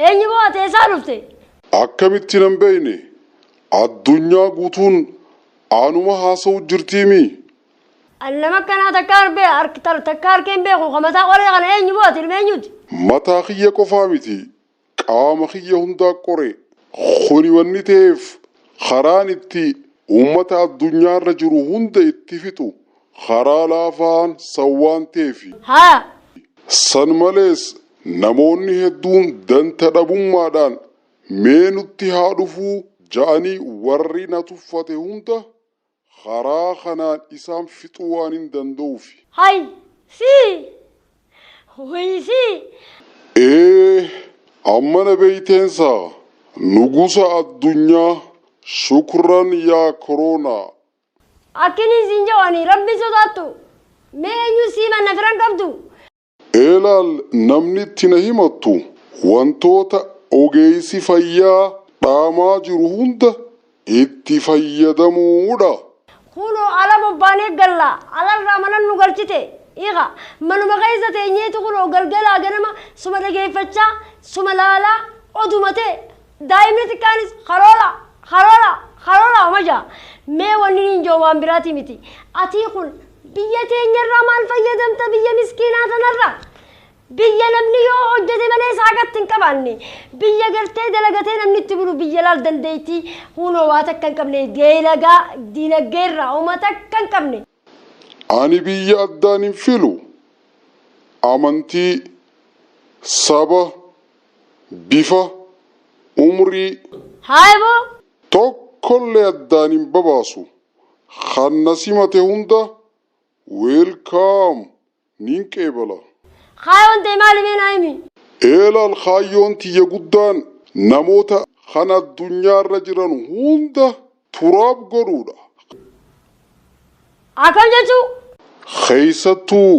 Eenyu baatee isaa dhufte? Akkamitti nan beekne addunyaa guutuun aanuma haasa'u jirtiimi. Nama akkanaa takka harkeen beeku kan mataa qoree kana eenyu baate ilma eenyuti? Mataa kiyya qofaa miti qaama kiyya hundaa qore kuni wanni ta'eef karaan itti uummata addunyaarra jiru hunda itti fixu karaa laafaan sawwaan ta'eefi. Haa. San malees namoonni hedduun danta dhabummaadhaan mee nutti haa dhufuu ja'anii warri na tuffate hunda karaa kanaan isaan fixuu waan hin danda'uufi. Hay si wayisi. Amma na beeyteensaa nugusa addunyaa shukran yaa koronaa. Akkini isin jawanii rabbi sodaattu mee eenyu siima na firan qabdu? Eelaal namni itti na himattu wantoota ogeessi fayyaa dhaamaa jiru hunda itti fayyadamuudha. Kuno ala bobbaanee galla alarraa mana nu galchite iqa manuma keessa teenyeetu kuno galgalaa ganama suma dhageeffachaa suma laalaa odumate daa'imni xiqqaanis haroola maja mee wanni hin jiru waan biraati miti atii kun biyya teenyarraa maal fayyadamta biyya miskiinaa tanarraa biyya namni yoo hojjete malee saagatti hin qabaanne biyya galtee dalagatee namni itti bulu biyya laal dandeettii hunoo waa takka hin qabne deelagaa dinagdeerraa uummata akka hin qabne. Ani biyya addaan hin filu amantii saba bifa umrii haayiboo tokkollee addaan hin babaasu kan na simate hunda weelkaam nin qeebala. Khaayoon ta'e maali beenaayimi? Eelaal khaayyoon tiyya guddaan namoota kan addunyaarra jiran hunda turaab godhuudha. Akkam jechuu? Keessattuu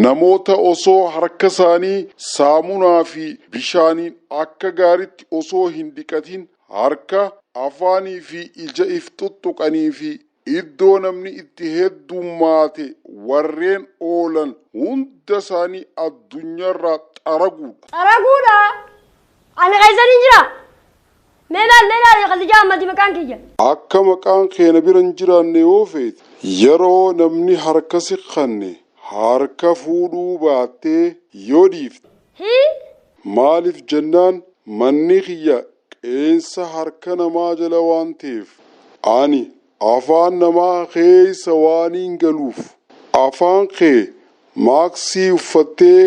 namoota osoo harka isaanii saamunaa fi bishaaniin akka gaaritti osoo hin dhiqatin harka afaanii fi ija if tuttuqanii fi iddoo namni itti heddummaate warreen oolan hunda isaanii addunyaarraa xaraguudha. Xaraguudha? Ani keessan hin jira? Meelaal qalli jaammati maqaan kiyya? Akka maqaan keenya bira hin jiraanne yoo feete yeroo namni harka siqanne harka fuudhuu baattee yoo dhiifte. Maaliif jennaan manni kiyya qeensa harka namaa jala waan ta'eef ani afaan namaa keessa waan hin galuuf afaan kee maaksii uffattee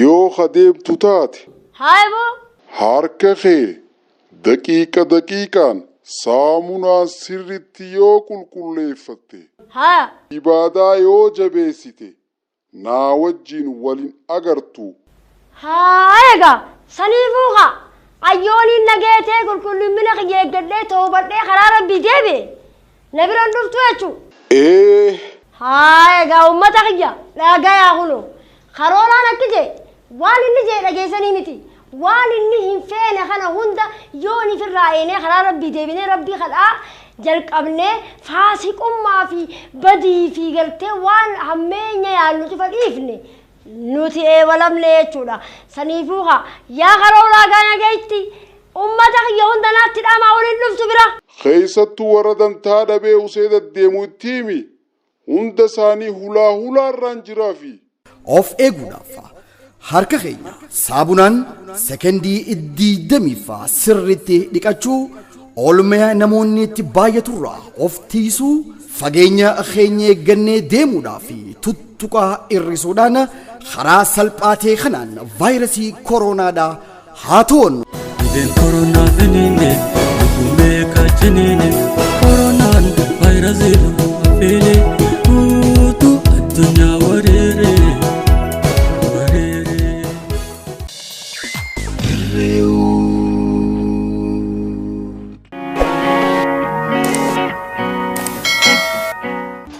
yoo adeemtu taate harka kee daqiiqaan saamunaa sirritti yoo qulqulleeffatte ibaadaa yoo jabeessite naa wajjin walin agartu. Egaa saniifuuqa ayyooniin nageetee qulqullummina kiyya eeggadhee toobadhee karaa rabbii deebi'e na biraan dhuftu jechuu. Egaa uummata kiyya dhagayaa kuno karooraan akki jee waan inni jee dhageessanii miti waan inni hin feene kana hunda yoon ifirraa eenee karaa rabbii deebinee rabbii kadhaa jalqabnee faasiqummaa fi badii fi galtee waan hammeenya yaallu cufa dhiifne nuti eewalamne jechuudha. Saniifuuqa yaa karooraa gaana geetti ummata kiyya hunda naatti dhaamaa waliin dhuftu bira. Keessattuu warra dantaa dhabee usee deddeemuu itti himi hunda isaanii hulaarraan jiraafi. Of eeguudhaaf harka keenya saabunaan sekendii 20 sirriitti dhiqachuu oolmaa namoonni itti baay'aturraa of tiisuu fageenya keenya eeggannee deemuudhaaf tuttuqaa hir'isuudhaan karaa salphaa ta'e kanaan vaayirasii koronaadhaa haa to'annu. Koronaa finiine dubbee kaachiniine koronaan vaayirasii dhufeene guutuu addunyaa wareere.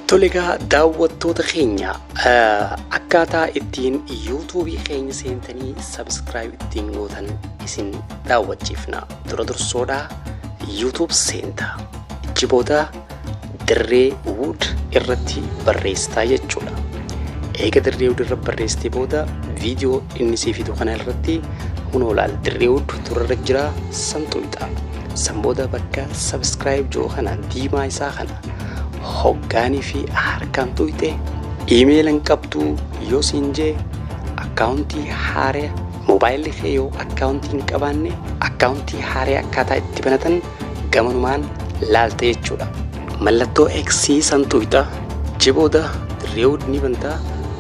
Tolegaa daawwattoota keenya akkaataa ittiin yuutuubii keenya seentanii sabskiraayib ittiin gootan isin daawwachiifna. Dura dursoodhaa yuutuub seentaa Ijjiboota Dirree Wood irratti barreessitaa jechuudha. Eega dirree Uud irra barreessitee booda viidiyoo inni sii fidu kana irratti kunoo laal dirree Uud turarra jira san tuqxa. San booda bakka subscribe joo kana diimaa isaa kana hoggaanii fi harkaan tuqxe iimeelin qabdu yoo siin jee akkaawuntii haaraa mobaayilli kee yoo akkaawuntii hin qabaanne akkaawuntii haaraa akkaataa itti banatan gamanumaan laalta jechuudha. Mallattoo X san tuqxa. Jibooda dirree Uud ni bantaa.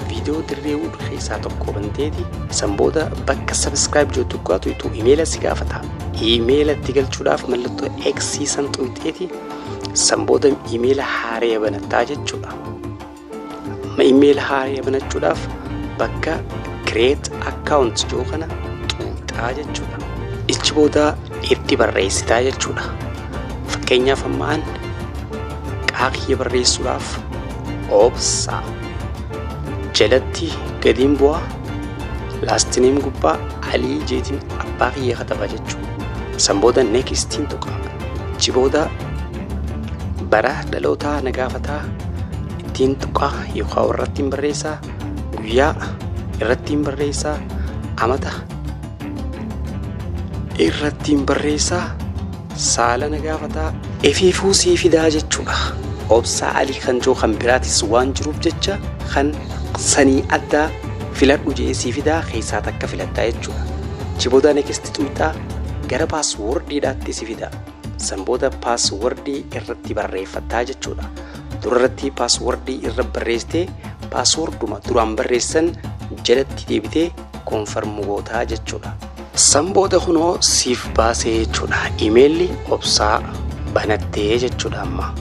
Viidiyoo dirree Uud keessaa tokko banteeti. San booda bakka subscribe joo tuqqaatu itu iimeela si gaafata. Iimeela itti galchuudhaaf mallattoo X san tuqxeeti. San booda iimeela haaraa banataa jechuudha. Iimeela haaraa banachuudhaaf bakka create account joo kana tuqxaa jechuudha. Ichi booda itti barreessitaa jechuudha. Fakkeenyaaf ammaan qaaqiyya barreessuudhaaf obsaa jalatti gadiin bu'aa laastineem gubbaa alii jeetiin abbaa kiyya kataba jechuudha. San booda neextiin tuqa. Ichi booda bara dhalootaa na gaafataa ittiin tuqaa yookaan irratti barreessaa guyyaa irratti barreessaa amata irratti barreessaa saala na gaafataa efiifuu sii fidaa jechuudha. Obsaa alii kan joo kan biraatis waan jiruuf jecha kan sanii addaa filadhu jee sii fidaa keessaa takka filattaa jechuudha. Achi booda next tuqxaa gara paaswoordiidhaatti sii fidaa. San booda paaswoordii irratti barreeffattaa jechuudha. Durarratti paaswoordii irra barreessitee paaswoorduma duraan barreessan jalatti deebitee koonfarmu gootaa jechuudha. San booda kunoo siif baasee jechuudha. Iimeelli obsaa banattee jechuudha amma.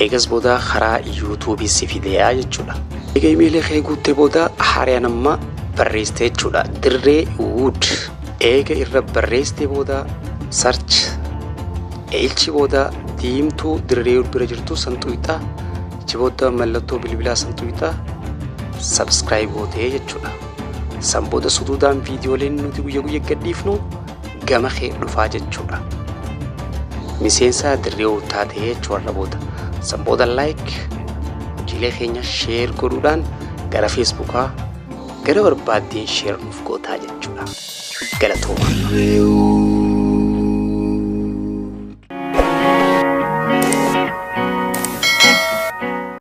Eegas booda karaa yuutuubii si fideeyaa jechuudha. Eega iimeelii kee guuttee booda haaraan amma barreessitee jechuudha. Dirree Uud eega irra barreessitee booda search ilchi booda diimtuu dirree Uud bira jirtu san tuqxaa. Ichi booda mallattoo bilbilaa san tuqxaa. Subscribe gootee jechuudha. San booda suduudhaan viidiyooleen nuti guyya guyya gadhiifnu gama kee dhufaa jechuudha. Miseensa dirree Uud taatee jechuudha booda. San booda like hojiilee keenya share godhuudhaan gara Facebookaa gara barbaaddeen share nuuf gootaa jechuudha. Galatooma.